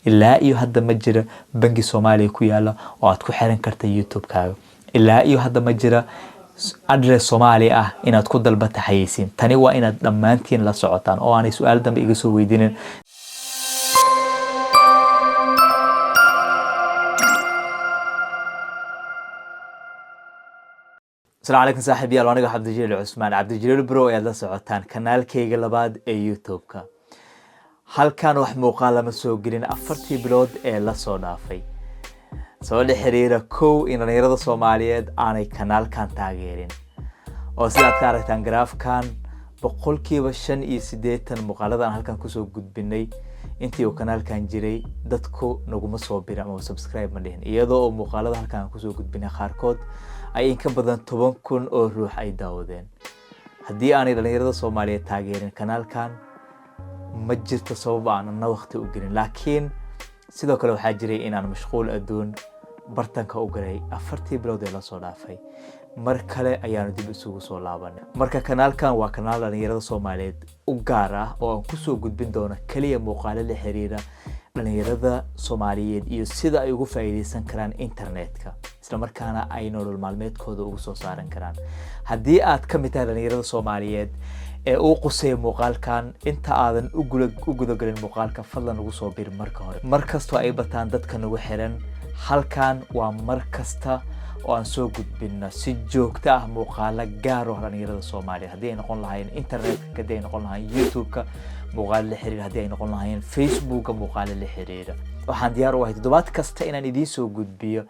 ilaa iyo hadda ma jira bangi Soomaaliya ku yaala oo aad ku xiran karta YouTube-kaaga. ilaa iyo hadda ma jira address Soomaali ah inaad ku dalbata xayeysiin. Tani waa inaad dhammaantiin la socotaan oo aanay su'aal dambe iga soo weydiinin. السلام عليكم صاحبي وانا عبدijaliil عثمان Abdijaliil bro ayaad la socotaan kanaalkayga labaad ee YouTube-ka. halkan wax muuqaal lama soo gelin 4 bilood ee la soo dhaafay. soo xiriira kow in dhalinyarada Soomaaliyeed aanay kanaalkan taageerin. oo sidaad ka aragtaan graafkan 85% muuqaalada aan halkan ku soo gudbinay intii uu kanaalkan jiray dadku naguma soo birin ama subscribe ma dhihin, iyadoo muuqaalada halkan ku soo gudbinay qaarkood ay in ka badan 10,000 oo ruux ay daawadeen. haddii aanay dhalinyarada Soomaaliyeed taageerin kanaalkan ma jirto sabab aan waqti u gelin, laakiin sidoo kale waxaa jiray in aan mashquul adduun bartanka u galay 4 bilood ee la soo dhaafay. mar kale ayaanu dib isugu soo laabanay. marka kanaalkan waa kanaal dhalinyarada Soomaaliyeed u gaar ah oo aan ku soo gudbin doono kaliya muuqaalo la xiriira dhalinyarada Soomaaliyeed iyo sida ay ugu faa'iideysan karaan internetka, isla markaana ay nolol maalmeedkooda ugu soo saaran karaan. haddii aad ka mid tahay dhalinyarada Soomaaliyeed ee uu qusay muuqaalkan inta aadan u gudagalin muuqaalka, fadlan ugu soo bir marka hore. markastoo ay bataan dadka nagu xiran, halkan waa markasta oo aan soo gudbino si joogto ah muuqaalo gaar ah dhalinyarada Soomaaliyeed. haddii ay noqon lahayn internetka, haddii ay noqon lahayn YouTube-ka muuqaalo la xiriira, haddii ay noqon lahayn Facebook-ka muuqaalo la xiriira. waxaan diyaar u ahay toddobaad kasta inaan idiin soo gudbiyo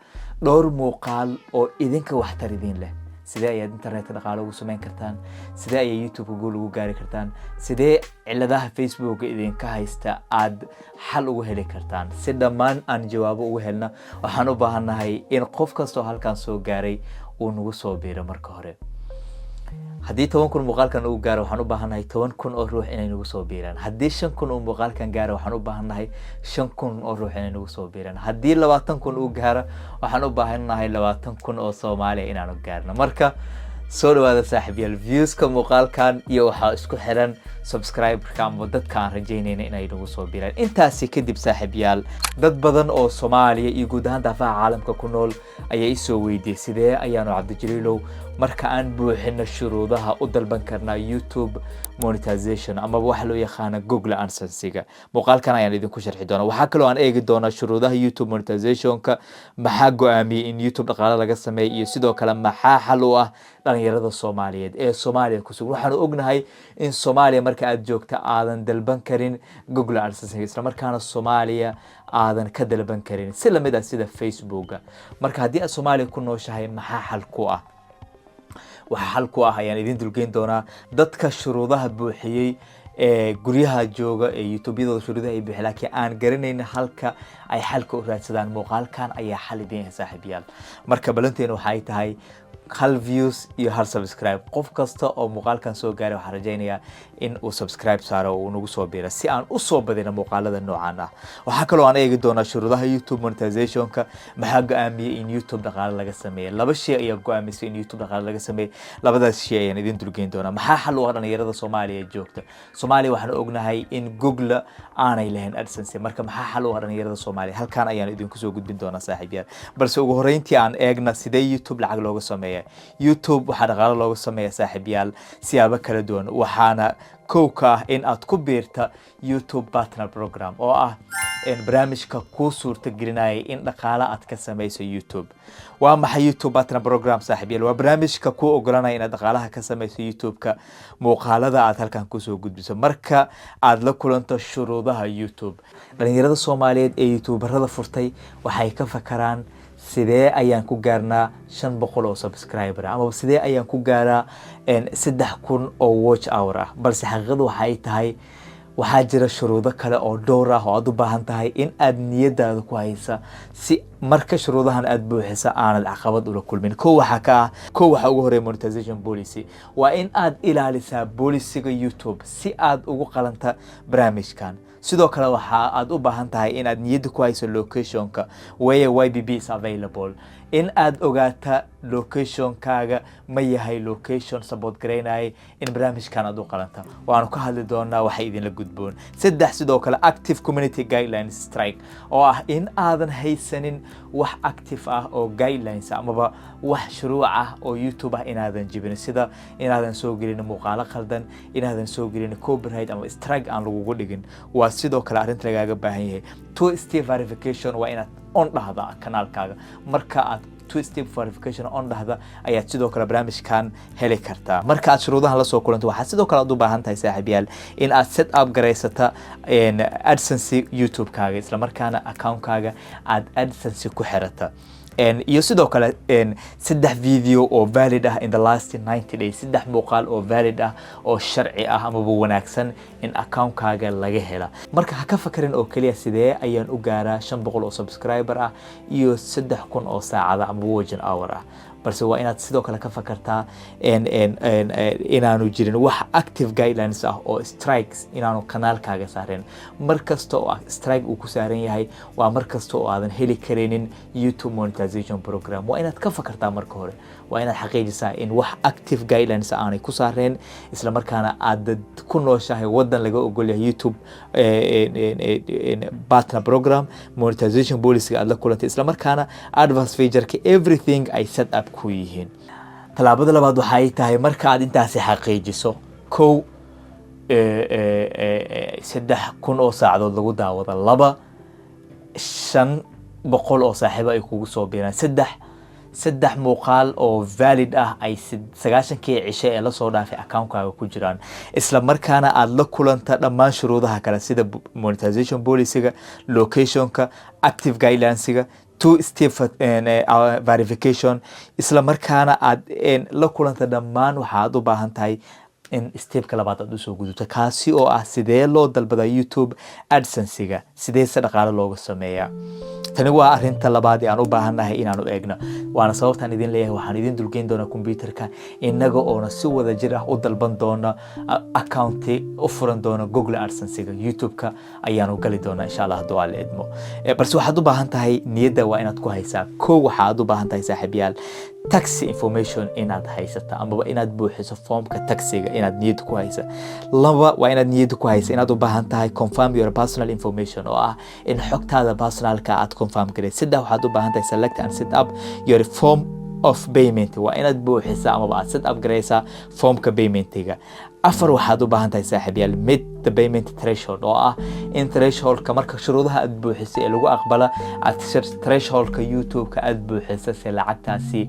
dhowr muuqaal oo idinka waxtar idin leh. sidee ayaad internetka dhaqaale ugu samayn kartaan, sidee ayaad YouTube-ka gool ugu gaari kartaan, sidee ciladaha Facebook-ka idinka haysta aad xal ugu heli kartaan. si dhammaan aan jawaabo ugu helna, waxaan u baahanahay in qof kasta oo halkan soo gaaray uu nagu soo biiro marka hore. haddii 10,000 muuqaalkan uu gaaro, waxaan u baahanahay 10,000 oo ruux inay nagu soo biiraan. haddii 5,000 oo muuqaalkan gaaro, waxaan u baahanahay 5,000 oo ruux inay nagu soo biiraan. haddii 20,000 uu gaaro, waxaan u baahanahay 20,000 oo Soomaaliya inaanu gaarno. marka soo dhawaada saaxiibayaal, views-ka muuqaalkan iyo waxa isku xiran subscribe-ka ama dadka aan rajaynayna inay nagu soo biiraan. intaasi kadib saaxiibayaal, dad badan oo Soomaaliya iyo guud ahaan daafaha caalamka ku nool ayaa i soo weydiiyay sidee ayaanu Abdijaliilow marka aan buuxino shuruudaha u dalban karnaa YouTube monetization ama waxa loo yaqaan Google AdSense-ga. muuqaalkan ayaan idinku sharxi doonaa. waxa kale oo aan eegi doonaa shuruudaha YouTube monetization-ka, maxaa go'aamiyay in YouTube dhaqaale laga sameeyo, iyo sidoo kale maxaa xal u ah dhalinyarada Soomaaliyeed ee Soomaaliya ku sugan. waxaan ognahay in Soomaaliya marka aad joogto aadan dalban karin Google AdSense, isla markaana Soomaaliya aadan ka dalban karin si la mid ah sida Facebook-ga. marka haddii aad Soomaaliya ku nooshahay, maxaa xal ku ah? waxa xal ku ah ayaan idin dulgeyn doonaa. dadka shuruudaha buuxiyay ee guryaha jooga ee YouTube-yadooda shuruudaha ay buuxiyeen laakiin aan garanayn halka ay xalka u raadsadaan, muuqaalkan ayaa xal idin saaxiibayaal. marka balanteena waxay tahay hal views iyo hal subscribe. qof kasta oo muuqaalkan soo gaaray waxaan rajaynayaa in uu subscribe saaro oo uu nagu soo biiro si aan u soo badino muuqaalada noocan ah. waxa kale oo aan eegi doonaa shuruudaha YouTube monetization-ka, maxaa go'aamiyay in YouTube dhaqaale laga sameeyo. laba shay ayaa go'aamisay in YouTube dhaqaale laga sameeyo. labadaas shay ayaan idin dulgeyn doonaa. maxaa xal u ah dhalinyarada Soomaaliya joogta? Soomaaliya waxaan ognahay in Google aanay lahayn AdSense. marka maxaa xal u ah dhalinyarada Soomaaliya? halkan ayaan idinku soo gudbin doonaa saaxiibayaal. balse ugu horeyntii aan eegna sidee YouTube lacag looga sameeyo. YouTube waxaa dhaqaale looga sameeyaa saaxiibayaal siyaabo kala duwan. waxaana kow ka ah in aad ku biirta YouTube Partner Program oo ah barnaamijka kuu suurta gelinaya in dhaqaale aad ka samayso YouTube. waa maxay YouTube Partner Program saaxiibayaal? waa barnaamijka kuu ogolanaya inaad dhaqaalaha ka samayso YouTube-ka muuqaalada aad halkan ku soo gudbiso marka aad la kulanto shuruudaha YouTube. dhalinyarada Soomaaliyeed ee YouTuberada furtay waxay ka fakaraan sidee ayaan ku gaarnaa 500 oo subscriber ama sidee ayaan ku gaaraa 3,000 oo watch hour ah. balse xaqiiqadu waxay tahay waxaa jira shuruudo kale oo dhowr ah oo aad u baahan tahay in aad niyadaada ku haysa si marka shuruudahan aad buuxisa aanad caqabad ula kulmin. waxa ugu horeeya monetization policy. waa in aad ilaalisaa policy-ga YouTube si aad ugu qalanta barnaamijkan. sidoo kale waxa aad u baahan tahay in aad niyadda ku hayso locationka where YBB is available in aad ogaata locationkaaga ma yahay location support gareynaya in barnaamijkan aad u qalanta waanu ka hadli doonaa waxa idin la gudboon saddex sidoo kale active community guidelines strike oo ah in aadan haysanin wax active ah oo guidelines amaba wax shuruuc ah oo YouTube ah inaadan jibin sida inaadan soo gelin muuqaalo qaldan inaadan soo gelin copyright ama strike aan lagu dhigin waa sidoo kale arrinta lagaaga baahan yahay two step verification waa inaad on dhahda kanaalkaaga marka aad two step verification on dhahda ayaad sidoo kale barnaamijkan heli kartaa marka aad shuruudahan la soo kulanto waxaad sidoo kale u baahan tahay saaxiibayaal in aad set up gareysata Adsense YouTube kaaga isla markaana account-kaaga aad Adsense ku xirata iyo sidoo kale saddex video oo valid ah in the last 90 days saddex muuqaal oo valid ah oo sharci ah ama wanaagsan in account-kaaga laga hela marka ha ka fakarin oo kaliya sidee ayaan u gaaraa 500 oo subscriber ah iyo 3000 oo saacada ama watching hour ah balse waa inaad sidoo kale ka fakartaa inaanu jirin wax active guidelines ah oo strikes inaanu kanaalkaaga saareen markasta oo strike uu ku saaran yahay waa markasta oo aadan heli kareenin YouTube monetization program waa inaad ka fakartaa marka hore waa inaad xaqiijisaa in wax active guidelines aanay ku saareen isla markaana aad ku nooshahay wadan laga ogol yahay YouTube partner program monetization policy aad la kulantay isla markaana advanced feature everything ay set up ku yihiin talaabada labaad waxa ay tahay marka aad intaasi xaqiijiso kow 3000 oo saacadood lagu daawado laba 500 oo saaxiibo ay kugu soo biiraan saddex muuqaal oo valid ah ay 90kii cishe ee la soo dhaafay account-kaaga ku jiraan isla markaana aad la kulanta dhammaan shuruudaha kale sida monetization policy-ga location-ka active guidelines-ga two step verification isla markaana aad la kulanta dhammaan waxaad u baahan tahay in stepka labaad aad u soo gudubto kaasi oo ah sidee loo dalbada YouTube Adsense-ga sidee dhaqaale looga sameeyaa tani waa arrinta labaad ee aan u baahanahay inaan u eegno waana sababtaan idin leeyahay waxaan idin dulgeyn doonaa computerka inaga oo si wada jir ah u dalban doona account u furan doona Google Adsense-ga YouTube-ka ayaanu gali doonaa insha Allah haddii aad idmo balse waxaad u baahan tahay niyadda waa inaad ku haysaa koow waxaad u baahan tahay saaxiibayaal tax information inaad haysato ama inaad buuxiso formka taxiga inaad niyad ku haysa laba waa inaad niyad ku haysa inaad u baahan tahay confirm your personal information oo ah in xogtaada personalka aad confirm garay saddex waxaad u baahan tahay select and set up your form of payment waa inaad buuxisaa ama aad set up gareysaa formka payment-iga afar waxaad u baahan tahay saaxiibayaal meet the payment threshold oo ah in threshold-ka marka shuruudaha aad buuxisay ee lagu aqbala aad threshold-ka YouTube-ka aad buuxisay si lacagtaasi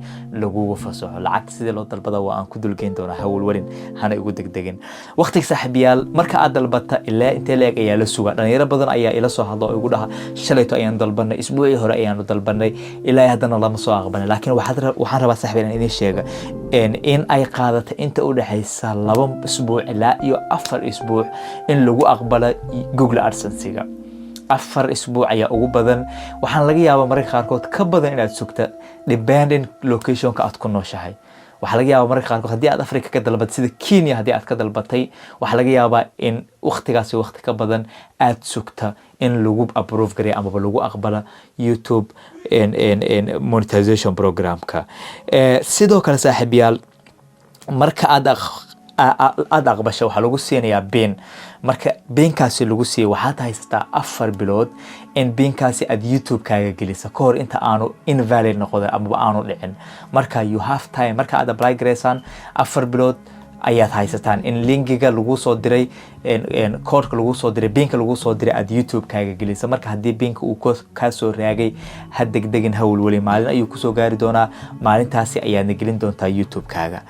lagu fasaxo lacag sidii loo dalbada waa aan ku dulgeyn doonaa hawlwarin hana ugu degdegin waqtiga saaxiibayaal marka aad dalbata ilaa intee leeg ayaa la sugaa dhalinyaro badan ayaa ila soo hadlo oo igu dhaha shalayto ayaan dalbanay isbuucii hore ayaanu dalbanay ilaa haddana lama soo aqbalin laakiin waxaan rabaa saaxiibayaal inaan sheega in ay qaadato inta u dhaxaysa 2 isbuuc ilaa iyo 4 isbuuc in lagu aqbalo Google Adsense-ga 4 isbuuc ayaa ugu badan waxaan laga yaabaa mararka qaarkood ka badan inaad sugta dependent location-ka aad ku nooshahay waxa laga yaabaa mararka qaarkood haddii aad Afrika ka dalbatay sida Kenya haddii aad ka dalbatay waxa laga yaabaa in waqtigaasi waqti ka badan aad sugta in lagu approve gareeyo ama lagu aqbalo YouTube monetization program-ka sidoo kale saaxiibayaal marka aad aqbasho waxa lagu siinayaa bin marka binkaasi lagu siiyay waxaad haysataa 4 bilood in binkaasi aad YouTube-kaaga geliso ka hor inta aanu invalid noqdo ama aanu dhicin marka you have time marka aad apply gareysaan 4 bilood ayaad haysataan in linkiga lagu soo diray code-ka lagu soo diray binka lagu soo diray aad YouTube-kaaga geliso marka haddii binka uu ka soo raagay ha degdegin hawlwali maalin ayuu ku soo gaari doonaa maalintaasi ayaadna gelin doontaa YouTube-kaaga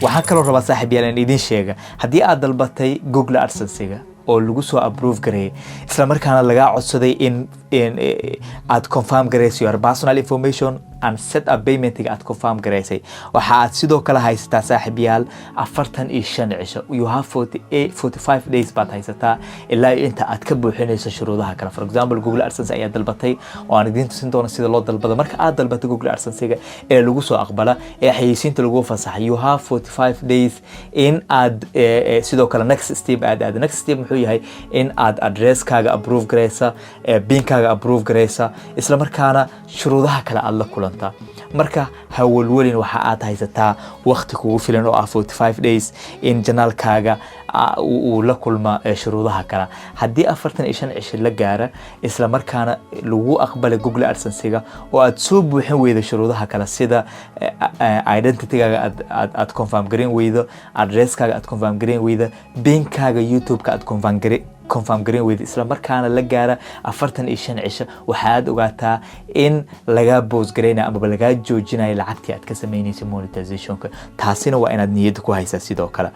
waxaan kaloo rabaa saaxiibayaal in idin sheega haddii aad dalbatay Google Adsense-ga oo lagu soo approve gareeyay isla markaana laga codsaday in aad confirm gareyso your personal information and set up payment aad confirm gareysay waxa aad sidoo kale haysataa saaxiibayaal 45 cisho you have 45 days baad haysataa ilaa inta aad ka buuxinayso shuruudaha kale for example Google AdSense ayaa dalbatay oo aan idin tusin doono sida loo dalbado marka aad dalbato Google AdSense ee lagu soo aqbala ee xayeysiinta lagu fasaxay you have 45 days in aad sidoo kale next step aad next step muxuu yahay in aad address kaaga approve gareysa pin kaaga approve gareysa isla markaana shuruudaha kale aad la kulanta marka hawlwalin waxa aad haysataa waqti kugu filan oo 45 days in janaalkaaga uu la kulma shuruudaha kale hadii 45 cisho la gaara isla markaana lagu aqbalay Google AdSense oo aad soo buuxin weydo shuruudaha kale sida identity-gaaga aad confirm gareyn weydo address-kaaga aad confirm gareyn weydo pin-kaaga YouTube-ka aad confirm gareyn weydo isla markaana la gaara 45 cisho waxaad ogaataa in laga boos gareyna ama laga joojinayo lacagtii aad ka sameynayso monetization-ka taasina waa inaad niyad ku haysaa sidoo kale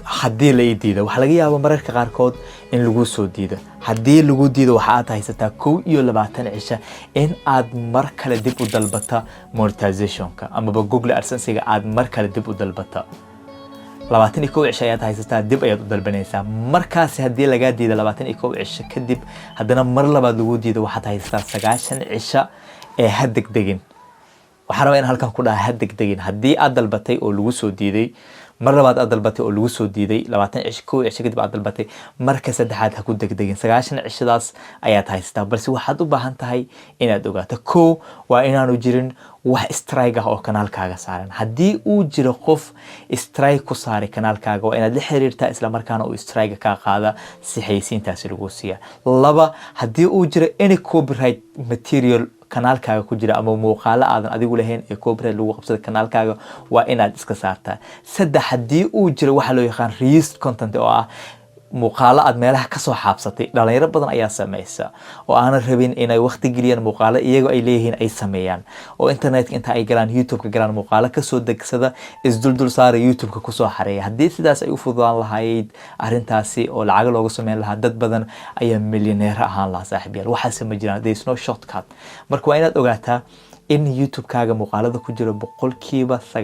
hadii la diido waxa laga yaabaa mararka qaarkood in lagu soo diido hadii lagu diido waxa aad haysataa 22 cisho in aad mar kale dib u dalbata monetization-ka ama Google AdSense aad mar kale dib u dalbata 21 cisho ayaad haysataa dib ayaad u dalbanaysaa markaas hadii laga diido 21 cisho kadib hadana mar labaad lagu diido waxaad haysataa 9 cisho ee hadegdegin waxa rabaa in halkan ku dhahay hadegdegin hadii aad dalbatay oo lagu soo diiday mar labaad aad dalbatay oo lagu soo diiday 21 cisho kadib aad dalbatay marka saddexaad ha ku degdegin 9 cishadaas ayaad haysataa balse waxaad u baahan tahay inaad ogaato waa inaanu jirin wax strike ah oo kanaalkaaga saaran hadii uu jiro qof strike ku saaray kanaalkaaga waa inaad la xiriirtaa isla markaana uu strike ka qaada si xayeysiintaas lagu siiya hadii uu jiro any copyright material kanaalkaaga ku jira ama muuqaalo aadan adigu lahayn ee copyright lagu qabsado kanaalkaaga waa inaad iska saartaa hadii uu jiro waxa loo yaqaan reused content oo ah muuqaalo aad meelaha ka soo xaabsatay dhalinyaro badan ayaa sameeysa oo aan rabin inay waqti geliyaan muuqaalo iyaga ay leeyihiin ay sameeyaan oo internet inta ay galaan YouTube-ka galaan muuqaalo ka soo degsada isduldul saara YouTube-ka ku soo xareeya hadii sidaas ay u fududaan lahayd arintaasi oo lacag looga sameyn lahaa dad badan ayaa millionaire ahaan lahaa saaxiibayaal waxa ma jiraan there is no shortcut marka waa inaad ogaataa in YouTube-kaaga muuqaalada ku jira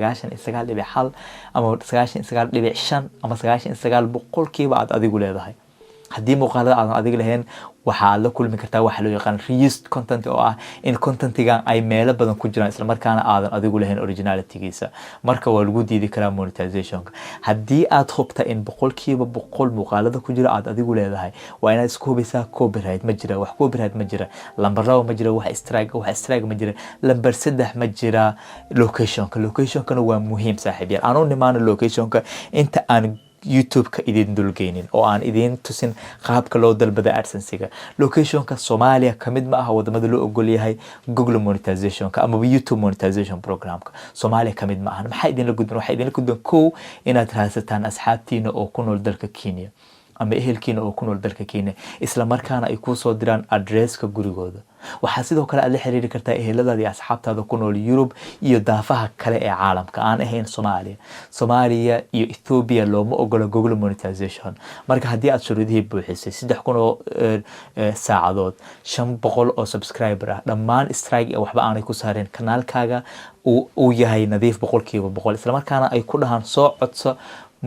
99.1 ama 99.5 ama 99% aad adigu leedahay hadii muuqaalada aadan adigu lahayn waxa la kulmi kartaa waxa loo yaqaan reused content oo ah in contentiga ay meelo badan ku jiraan isla markaana aadan adigu lahayn originality-giisa marka waa lagu diidi karaa monetization hadii aad hubta in 100% muuqaalada ku jira aad adigu leedahay waa inaad isku hubisaa copyright ma jira wax copyright ma jira lambar 2 ma jira wax strike ma jira lambar 3 ma jira location-kana waa muhiim saaxiibayaal aanu nimaano location-ka inta aan YouTube-ka idin dulgeynin oo aan idin tusin qaabka loo dalbado AdSense-ga location-ka Soomaaliya kamid ma aha wadamada loo ogol yahay Google monetization-ka ama YouTube monetization program-ka Soomaaliya kamid ma aha maxay idin la gudbin waxa idin la gudbin inaad raadsataan asxaabtiina oo ku nool dalka Kenya ama ehelkiina oo ku nool dalka Kenya isla markaana ay ku soo diraan address-ka gurigooda waxa sidoo kale aad la xiriiri kartaa eheladaada iyo asxaabtaada ku nool Europe iyo daafaha kale ee caalamka aan ahayn Soomaaliya iyo Ethiopia looma ogola Google monetization marka hadii aad shuruudihii buuxisay 3,000 saacadood 500 oo subscriber ah dhammaan strike waxba aanay ku saareen kanaalkaaga uu yahay nadiif 100% isla markaana ay ku dhahan soo codso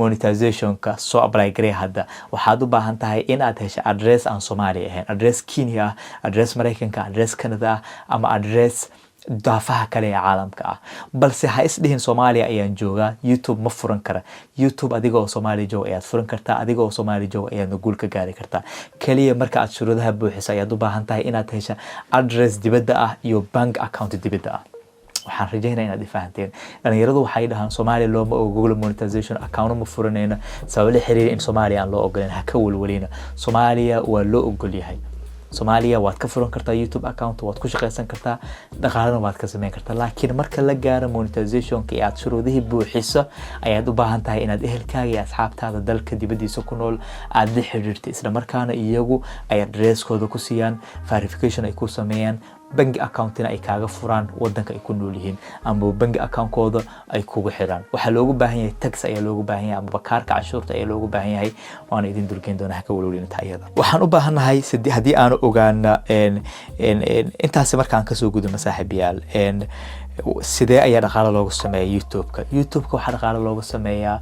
monetization-ka soo apply garee hadda waxaad u baahan tahay in aad hesho address aan Soomaali ahayn address Kenya address Mareykanka address Canada ama address daafaha kale ee caalamka ah balse ha isdhihin Soomaaliya ayaan joogaa YouTube ma furan kara YouTube adiga oo Soomaali jooga ayaad furan kartaa adiga oo Soomaali jooga ayaad guul ka gaari kartaa kaliya marka aad shuruudaha buuxiso ayaad u baahan tahay inaad hesho address dibadda ah iyo bank account dibadda ah waxaan rajaynayaa inaad fahanteen dhalinyaradu waxay dhahaan Soomaaliya looma ogola Google monetization account ma furanayna sabab la xiriir in Soomaaliya aan loo ogolaan ha ka walwalina Soomaaliya waa loo ogol yahay Soomaaliya waad ka furan kartaa YouTube account waad ku shaqeysan kartaa dhaqaalana waad ka sameyn kartaa laakiin marka la gaaro monetization-ka ee aad shuruudihii buuxiso ayaad u baahan tahay inaad ehelkaaga iyo asxaabtaada dalka dibadiisa ku nool aad la xiriirto isla markaana iyagu ay address-kooda ku siiyaan verification ay ku sameeyaan bangi accountina ay kaaga furaan wadanka ay ku nool yihiin ama bangi account-kooda ay kugu xiraan waxa loogu baahan yahay tax ayaa loogu baahan yahay ama kaarka cashuurta ayaa loogu baahan yahay waan idin dulgeyn doonaa ka walwalin taayada waxaan u baahanahay hadii aan ogaana intaas markaan ka soo gudubno saaxiibayaal sidee ayaa dhaqaale loogu sameeyaa YouTube-ka waxa dhaqaale loogu sameeyaa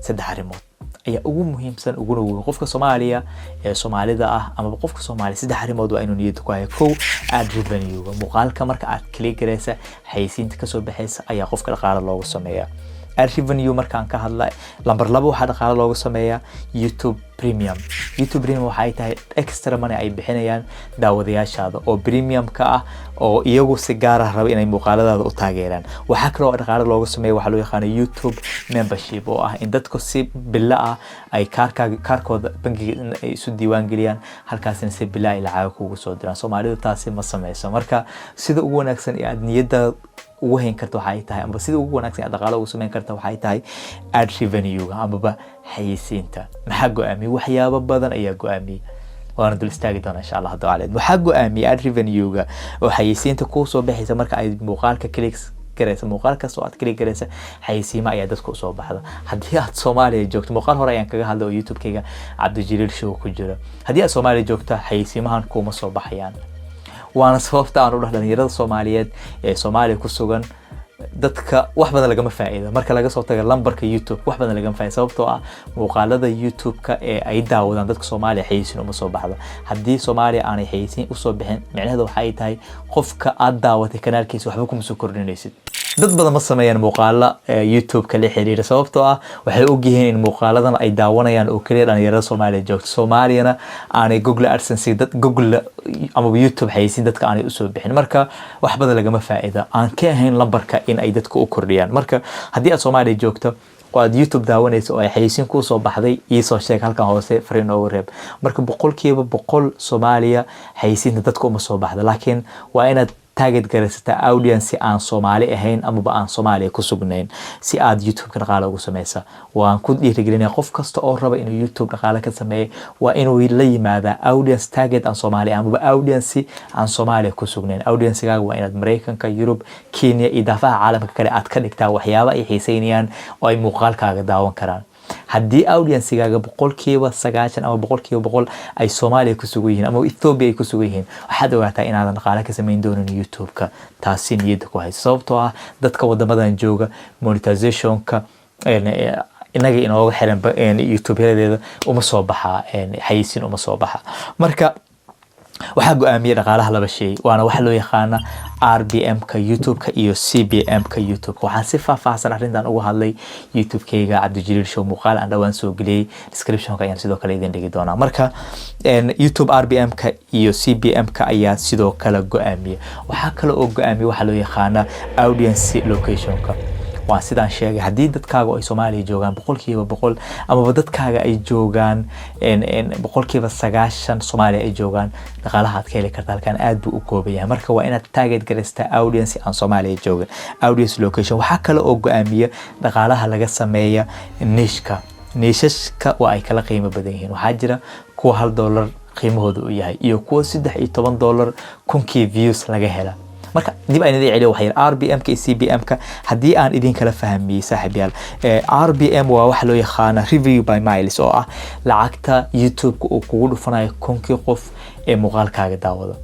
saddex arrimood ayaa ugu muhiimsan ugu weyn qofka Soomaaliya ee Soomaalida ah ama qofka Soomaali saddex arrimood waa inuu niyad ku hayo kow ad revenue muuqaalka marka aad click gareysa xayeysiinta ka soo baxaysa ayaa qofka dhaqaale loogu sameeyaa ad revenue markaan ka hadlay lambar 2 waxa dhaqaale loogu sameeyaa YouTube Premium waxa ay tahay extra money ay bixinayaan daawadayaashaada oo premium ka ah oo iyagu si gaar ah raba inay muuqaaladaada u taageeraan waxa kale oo dhaqaale loogu sameeyo waxa loo yaqaan YouTube membership oo ah in dadku si bila ah ay kaarkooda bangiga ay isu diiwaan geliyaan halkaasina si bila ay lacag kugu soo diraan Soomaalidu taasi ma sameeyso marka sida ugu wanaagsan ee aad niyadda ugu hayn karto waxa ay tahay ama sida ugu wanaagsan ee dhaqaale ugu sameyn karto waxa ay tahay ad revenue ama xayeysiinta maxaa go'aamiyay waxyaabo badan ayaa go'aamiyay waan dul istaagi doonaa insha Allah taala waxaa go'aamiyay ad revenue-ga oo xayeysiinta ku soo baxaysa marka ay muuqaalka clicks gareysa muuqaalka soo aad click gareysa xayeysiima ayaa dadku soo baxda hadii aad Soomaaliya joogto muuqaal hore ayaan kaga hadlay oo YouTube-kayga Abdijaliil Show ku jira hadii aad Soomaaliya joogto xayeysiimahan kuma soo baxayaan waana sababta aan u dhahay dhalinyarada Soomaaliyeed ee Soomaaliya ku sugan dadka wax badan laga faa'iido marka laga soo tago lambarka YouTube wax badan laga faa'iido sababtoo ah muuqaalada YouTube-ka ee ay daawadaan dadka Soomaaliya xayeysiin uma soo baxdo hadii Soomaaliya aanay xayeysiin u soo bixin macnaheedu waxa ay tahay qofka aad daawatay kanaalkiisa waxba kuma soo kordhinaysid dad badan ma sameeyaan muuqaala YouTube-ka la xiriira sababtoo ah waxay og yihiin in muuqaaladan ay daawanayaan oo kaliya dhalinyarada Soomaaliya joogto Soomaaliyana aanay Google AdSense Google ama YouTube xayeysiin dadka aanay u soo bixin marka wax badan laga faa'iido aan ka ahayn lambarka in ay dadku u kordhiyaan marka hadii aad Soomaaliya joogto oo aad YouTube daawanayso oo ay xayeysiin ku soo baxday ii soo sheeg halkan hoose fariin oo reeb marka 100% Soomaaliya xayeysiinta dadku uma soo baxdo laakiin waa inaad target gareysata audience aan Soomaali ahayn ama aan Soomaaliya ku sugnayn si aad YouTube-ka dhaqaale ugu sameysa waan ku dhiirigelinayaa qof kasta oo raba inuu YouTube dhaqaale ka sameeyo waa inuu la yimaada audience target aan Soomaali ama audience aan Soomaaliya ku sugnayn audience-gaaga waa inaad Mareykanka Europe Kenya iyo daafaha caalamka kale aad ka dhigtaa waxyaabo ay xiiseynayaan oo ay muuqaalkaaga daawan karaan hadii audience-gaaga 90% ama 100% ay Soomaaliya ku sugan yihiin ama Ethiopia ay ku sugan yihiin waxaad ogaataa inaadan dhaqaale ka sameyn doonin YouTube-ka taasi niyadda ku hayso sababtoo ah dadka wadamadan jooga monetization-ka inaga inooga xiran YouTube-yadeeda uma soo baxa xayeysiin uma soo baxa marka waxa go'aamiyay dhaqaalaha laba shay waana waxa loo yaqaan RPM-ka YouTube-ka iyo CPM-ka YouTube waxaan si faahfaahsan arrintan ugu hadlay YouTube-kayga Abdijaliil Show muuqaal aan dhawaan soo geliyay description-ka ayaan sidoo kale idin dhigi doonaa marka YouTube RPM-ka iyo CPM-ka ayaa sidoo kale go'aamiyay waxa kale oo go'aamiyay waxa loo yaqaan audience location-ka waa sidaan sheegay hadii dadkaaga ay Soomaaliya joogan 100% ama dadkaaga ay joogan 90% Soomaaliya ay joogan dhaqaalaha aad ka heli kartaa halkan aad buu u kooban yahay marka waa inaad target gareystaa audience aan Soomaaliya joogan audience location waxa kale oo go'aamiya dhaqaalaha laga sameeya niche-ka waa ay kala qiimo badan yihiin waxa jira kuwa $1 qiimahoodu u yahay iyo kuwa $13 kunkii views laga hela marka dib ayna celiyo waxay RPM-ka iyo CPM-ka hadii aan idin kala fahmiyay saaxiibayaal RPM waa waxa loo yaqaan review by miles oo ah lacagta YouTube-ka uu kugu dhufanayo kunkii qof ee muuqaalkaaga daawada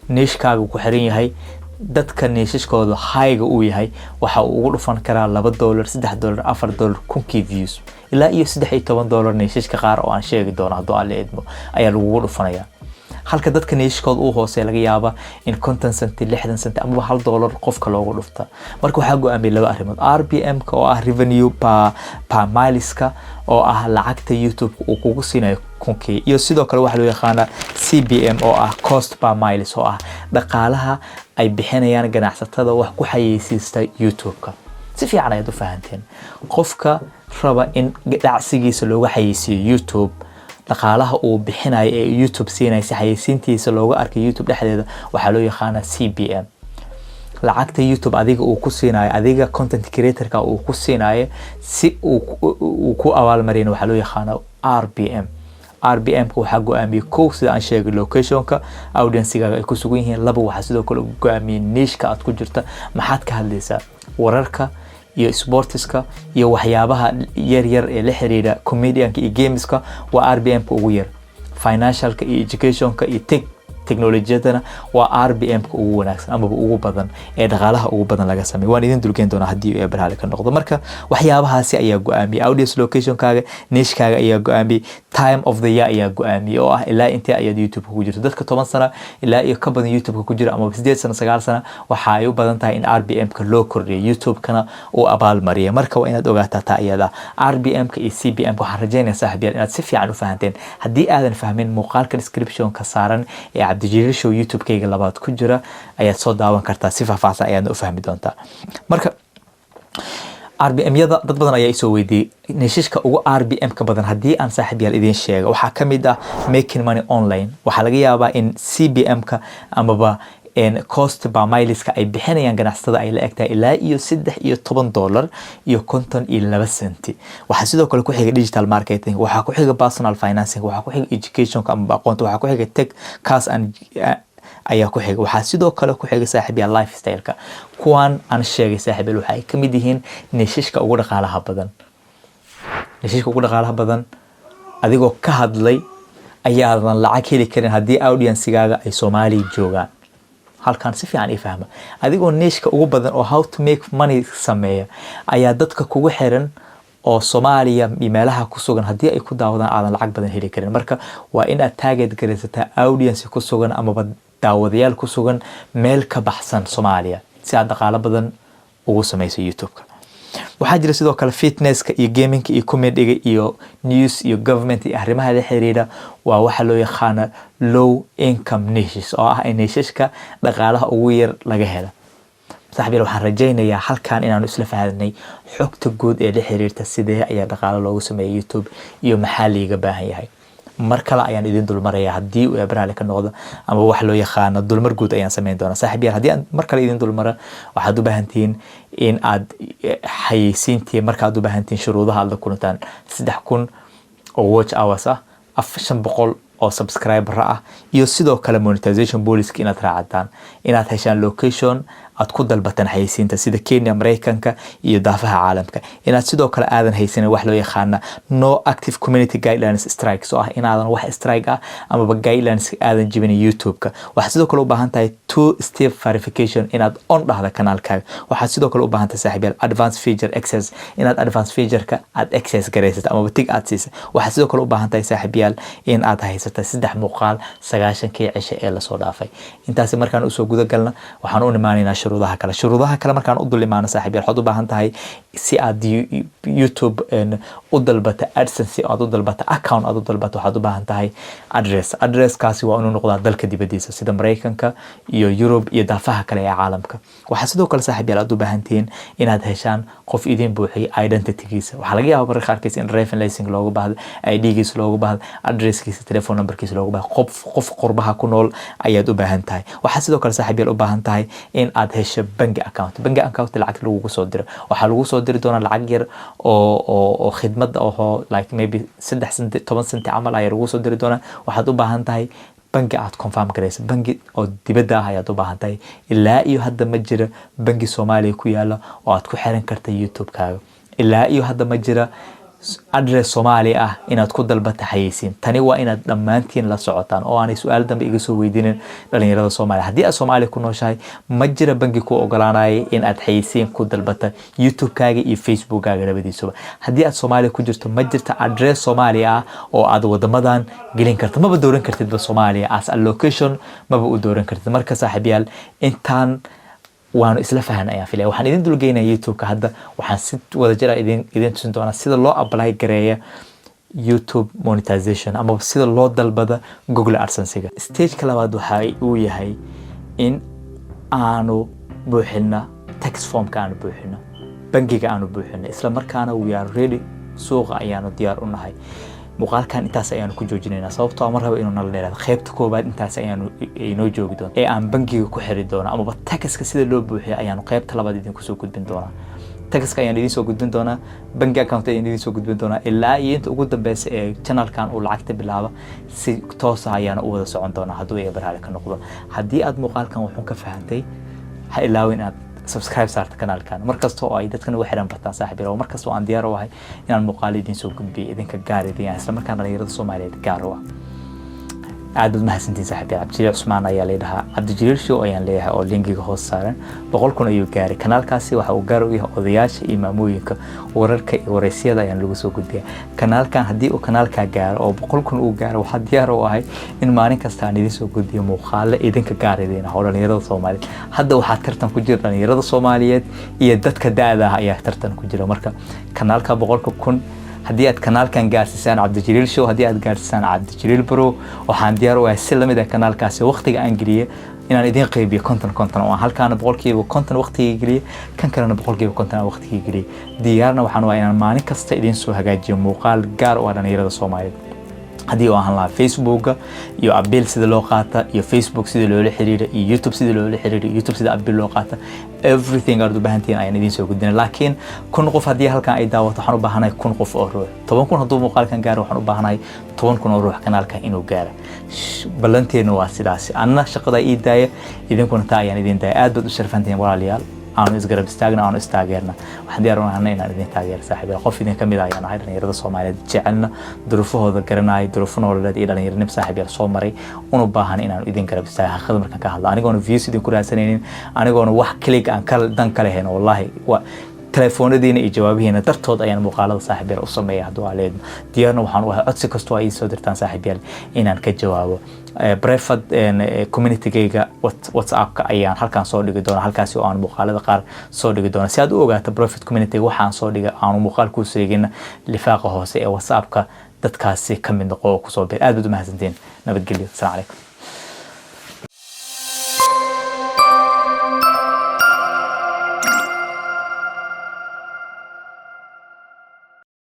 niche-kaaga ku xiran yahay dadka niche-kooda high-ga uu yahay waxa uu ugu dhufan karaa $2 $3 $4 kunkii views ilaa iyo $13 niche-ka qaar oo aan sheegi doono hadoo aan la eedmo ayaa lagu dhufanayaa halka dadka niche-kooda uu hoose laga yaaba in 50 cent 60 cent ama $1 qofka loogu dhufta marka waxa go'aamiyay laba arrimood RPM-ka oo ah revenue per miles-ka oo ah lacagta YouTube uu kugu siinayo kunkii iyo sidoo kale waxa loo yaqaan CPM oo ah cost per miles oo ah dhaqaalaha ay bixinayaan ganacsatada wax ku xayeysiista YouTube-ka si fiican ayaad u fahanteen qofka raba in ganacsigiisa looga xayeysiyo YouTube dhaqaalaha uu bixinayo ee YouTube siinaysa xayeysiintiisa looga arkay YouTube dhexdeeda waxa loo yaqaan CPM lacagta YouTube adiga uu ku siinayo adiga content creator-ka uu ku siinayo si uu ku abaalmarino waxa loo yaqaan RPM RPM ka waxa go'aamiye kow sida aan sheegay location-ka audience-gaaga ay ku sugan yihiin laba waxa sidoo kale go'aamiye niche-ka aad ku jirta maxaad ka hadlaysaa wararka iyo sportiska iyo waxyaabaha yar yar ee la xiriira comedianka iyo gameska waa RPM ka ugu yar financialka iyo educationka iyo teknolojiyadana waa RPM ka ugu wanaagsan ama ugu badan ee dhaqaalaha ugu badan laga sameeyo waan idin dulgeyn doonaa hadii ay barnaamij ka noqdo marka waxyaabahaasi ayaa go'aamiye audience location kaaga niche kaaga ayaa go'aamiye time of the year ayaa go'aamiye oo ah ilaa intee ayaad YouTube ku jirto dadka 10 sano ilaa iyo ka badan YouTube ku jira ama 8 sano 9 sano waxa ay u badan tahay in RPM ka loo kordhiyo YouTube kana uu abaal mariyo marka waa inaad ogaataa taa iyada RPM ka iyo CPM waxaan rajaynayaa saaxiibayaal inaad si fiican u fahanteen hadii aadan fahmin muuqaalka description ka saaran ee Abdijaliil Show YouTube-kayga labaad ku jira ayaad soo daawan kartaa si faahfaahsan ayaad u fahmi doontaa marka RPM-yada dad badan ayaa isoo weydiiyay niishashka ugu RPM ka badan hadii aan saaxiibayaal idin sheego waxa kamid ah making money online waxa laga yaabaa in CPM ka amaba cost per mileska ay bixinayaan ganacsatada ay la egtahay ilaa iyo $13 iyo 52 senti waxa sidoo kale ku xiga digital marketing waxa ku xiga personal financing waxa ku xiga education ama aqoonta waxa ku xiga tech cars and ayaa ku xiga waxa sidoo kale ku xiga saaxiibayaal lifestyle ka kuwan aan sheegay saaxiibayaal waxa ay kamid yihiin niishashka ugu dhaqaalaha badan adigoo ka hadlay ayaadan lacag heli karin hadii audience-gaaga ay Soomaali joogaan halkan si fiican i fahma adigoo niche-ka ugu badan oo how to make money sameeya ayaa dadka kugu xiran oo Soomaaliya meelaha ku sugan hadii ay ku daawadaan aadan lacag badan heli karin marka waa in aad target garaysataa audience ku sugan ama daawadayaal ku sugan meel ka baxsan Soomaaliya si aad dhaqaale badan ugu samayso YouTube-ka waxaa jira sidoo kale fitness-ka iyo gaming-ka iyo comedy-ga iyo news iyo government iyo arrimaha la xiriira waa waxa loo yaqaan low income niches oo ah nicheshka dhaqaalaha ugu yar laga helo saaxiibayaal waxaan rajaynayaa halkan inaanu isla fahanay xogta guud ee la xiriirta sidee ayaa dhaqaale loogu sameeyaa YouTube iyo maxaa liiga baahan yahay mar kale ayaan idin dulmaraya hadii uu barnaamij ka noqdo ama wax loo yaqaan dulmar guud ayaan sameyn doonaa saaxiibayaal hadii aan mar kale idin dulmara waxaad u baahantiin in aad xayeysiintii markaad u baahantiin shuruudaha aad la kulantaan 3000 oo watch hours ah 500 oo subscriber ah iyo sidoo kale monetization policy inaad raacdaan inaad heshaan location aad ku dalbataan xayeysiinta sida Kenya Mareykanka iyo daafaha caalamka inaad sidoo kale aadan haysan wax loo yaqaan no active community guidelines strikes oo ah inaadan wax strike ah ama guidelines aadan jibin YouTube-ka waxa sidoo kale u baahan tahay two step verification inaad on dhahda kanaalkaaga waxa sidoo kale u baahan tahay saaxiibayaal advanced feature access inaad advanced feature-ka aad access garaysato ama tig aad siiso waxa sidoo kale u baahan tahay saaxiibayaal in aad haysato 3 muuqaal 90 cisho ee la soo dhaafay intaas markaan u soo guda galna waxaan u nimaanaynaa shuruudaha kale markaan u dulimaano saaxiibayaal waxaad u baahan tahay si aad YouTube u dalbata Adsense aad u dalbata account aad u dalbata waxaad u baahan tahay address kaasi waa inuu noqdaa dalka dibadiisa sida Mareykanka iyo Europe iyo daafaha kale ee caalamka waxa sidoo kale saaxiibayaal aad u baahantiin inaad heshaan qof idin buuxiyo identity-giisa waxa laga yaabaa marka qaarkiis in Finalizing loogu baahdo ID-giisa loogu baahdo address-kiisa telephone number-kiisa loogu baahdo qof qurbaha ku nool ayaad u baahan tahay waxa sidoo kale saaxiibayaal u baahan tahay in aad hesho bank account lacag lagu soo diro waxa lagu soo diri doonaa lacag yar oo khidmad oo like maybe 3 senti 10 senti amal ay lagu soo diri doonaa waxaad u baahan tahay bangi aad confirm garayso bangi oo dibadda ah ayaad u baahan tahay ilaa iyo hadda ma jira bangi Soomaaliya ku yaala oo aad ku xiran karta YouTube-kaaga ilaa iyo hadda ma jira address Soomaaliya ah inaad ku dalbata xayeysiin tani waa inaad dhamaantiin la socotaan oo aanay su'aal dambe iga soo weydiinin dhalinyarada Soomaaliya hadii aad Soomaaliya ku nooshahay ma jira bangi ku ogolaanaya in aad xayeysiin ku dalbata YouTube-kaaga iyo Facebook-kaaga labadiisuba hadii aad Soomaaliya ku jirto ma jirta address Soomaaliya ah oo aad wadamadan gelin karto maba dooran kartid Soomaaliya as a location maba u dooran kartid marka saaxiibayaal intaan waanu isla fahan ayaan filay waxaan idin dulgeynaa YouTube-ka hadda waxaan si wada jir idin tusin doonaa sida loo apply gareeyo YouTube monetization ama sida loo dalbada Google AdSense-ga stage-ka labaad waxa uu yahay in aanu buuxina tax form-ka aanu buuxina bangiga aanu buuxina isla markaana we are ready suuqa ayaanu diyaar u nahay muuqaalkan intaas ayaanu ku joojinaynaa sababtoo mar raba inuu nala dheeraado qaybta koobaad intaas ayaanu inoo joogi doonaa ee aan bangiga ku xiri doona ama taxka sida loo buuxiyo ayaanu qaybta labaad idin ku soo gudbin doonaa taxka ayaan idin soo gudbin doonaa bank account ayaan idin soo gudbin doonaa ilaa iyo inta ugu dambaysa ee channelkan uu lacagta bilaabo si toos ah ayaan u wada socon doonaa hadduu ay barnaamij ka noqdo haddii aad muuqaalkan wuxuu ka fahantay ha ilaawin aad subscribe saarta kanaalkan markasta oo ay dadkan ugu xiran bartaan saaxiibayaal markasta oo aan diyaar u ahay inaan muuqaal idin soo gudbiyo idinka gaar idin isla markaana dhalinyarada Soomaaliyeed gaar u ah aad ma hasantiin saaxiibayaal Abdijaliil Cusmaan ayaa leedahay Abdijaliil Show ayaan leeyahay oo linkiga hoos saaran 100,000 ayuu gaaray kanaalkaasi waxa uu gaar u yahay odayaasha iyo maamooyinka wararka iyo wareysiyada ayaan lagu soo gudbiyaa kanaalkan haddii uu kanaalka gaaro oo 100,000 uu gaaro waxa diyaar u ahay in maalin kasta aan idin soo gudbiyo muuqaal idinka gaar idin ah oo dhalinyarada Soomaaliyeed hadda waxa tartan ku jira dhalinyarada Soomaaliyeed iyo dadka daada ah ayaa tartan ku jira marka kanaalka 100,000 haddii aad kanaalkan gaarsiisaan Abdijaliil Show haddii aad gaarsiisaan Abdijaliil Bro waxaan diyaar u ahay si lamid ah kanaalkaasi waqtiga aan geliyo inaan idin qaybiyo content oo halkaan 100% waqtiga geliyo kan kalena 100% waqtiga geliyo diyaarna waxaan waa inaan maalin kasta idin soo hagaajiyo muuqaal gaar u ah dhalinyarada Soomaaliyeed haddii oo aan lahaa Facebook iyo Abil sida loo qaata iyo Facebook sida loo xiriiro iyo YouTube sida loo xiriiro YouTube sida Abil loo qaata everything aad u baahantiin ayaan idin soo gudbinaa laakiin kun qof haddii halkaan ay daawato waxaan u baahanahay kun qof oo ruux 10,000 hadduu muuqaalkan gaaro waxaan u baahanahay 10,000 oo ruux kanaalka inuu gaaro ballanteena waa sidaas anna shaqada ii daaya idinkuna taa ayaan idin daaya aad baad u sharfantiin walaalayaal aanu isgarab istaagna aanu istaageerna waxaan diyaar u nahay inaan idin taageero saaxiibayaal qof idin kamid ah ayaan ahay dhalinyarada Soomaaliyeed jecelna duruufahooda garanay duruufo nololeed iyo dhalinyaranimo saaxiibayaal soo maray una baahan inaan idin garab istaago xaqada markaan ka hadlo anigoona views idin ku raadsanaynin anigoona wax click aan kala dan kale heen wallahi telefoonadiina iyo jawaabihiina dartood ayaan muuqaalada saaxiibayaal u sameeyaa hadduu aleed diyaarna waxaan u ahay codsi kastoo ay soo dirtaan saaxiibayaal inaan ka jawaabo breakfast community-gayga WhatsApp-ka ayaan halkaan soo dhigi doonaa halkaasi oo aan muuqaalada qaar soo dhigi doonaa si aad u ogaato breakfast community waxaan soo dhigay aan muuqaal ku sheegin lifaaqa hoose ee WhatsApp-ka dadkaasi ka mid noqo oo ku soo bir aad u mahadsantiin nabadgelyo assalaamu calaykum